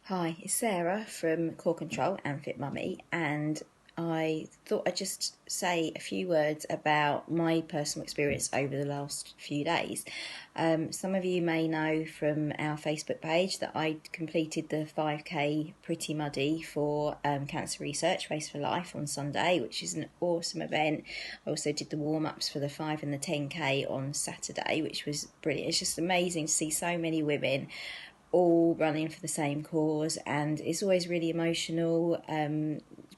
Hi, it's Sarah from Core Control and Fit Mummy, and I thought I'd just say a few words about my personal experience over the last few days. Some of you may know from our Facebook page that I completed the 5K Pretty Muddy for Cancer Research Race for Life on Sunday, which is an awesome event. I also did the warm-ups for the 5 and the 10K on Saturday, which was brilliant. It's just amazing to see so many women all running for the same cause, and it's always really emotional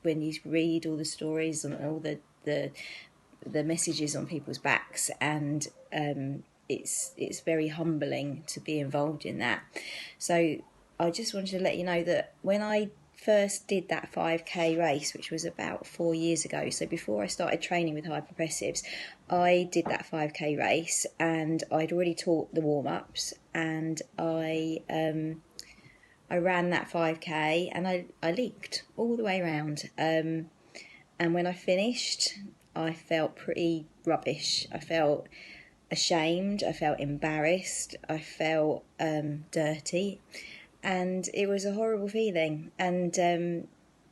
when you read all the stories and all the messages on people's backs, and it's very humbling to be involved in that. So I just wanted to let you know that when I first did that 5K race, which was about 4 years ago, so before I started training with Hypopressives, I did that 5K race, and I'd already taught the warm-ups, and I ran that 5K, and I leaked all the way around, and when I finished I felt pretty rubbish. I felt ashamed, I felt embarrassed, I felt dirty, and it was a horrible feeling, and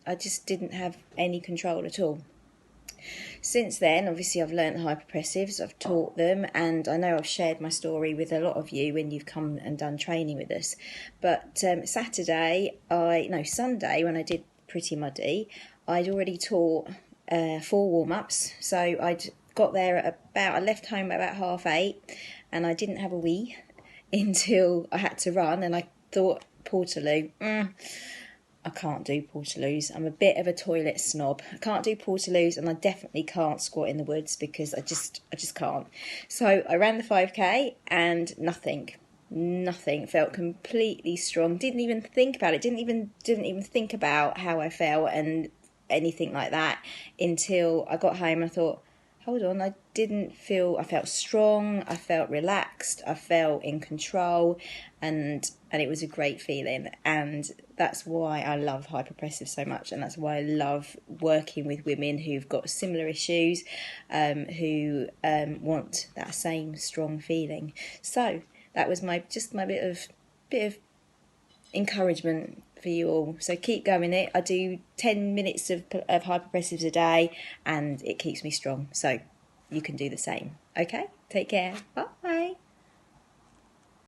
I just didn't have any control at all. Since then, obviously, I've learnt the Hypopressives, I've taught them, and I know I've shared my story with a lot of you when you've come and done training with us. But Sunday, when I did Pretty Muddy, I'd already taught 4 warm-ups. So I'd got there at I left home at about 8:30, and I didn't have a wee until I had to run, and I thought, Portaloo, I can't do Portaloos. I'm a bit of a toilet snob. I can't do Portaloos, and I definitely can't squat in the woods because I just can't. So I ran the 5K, and nothing. Felt completely strong. Didn't even think about it. Didn't even think about how I felt and anything like that until I got home. I thought, hold on, I felt strong, I felt relaxed, I felt in control, and it was a great feeling. And that's why I love Hypopressive so much, and that's why I love working with women who've got similar issues, who want that same strong feeling. So that was my bit of encouragement for you all. So keep going it. I do 10 minutes of Hypopressives a day, and it keeps me strong. So you can do the same. Okay, take care. Bye.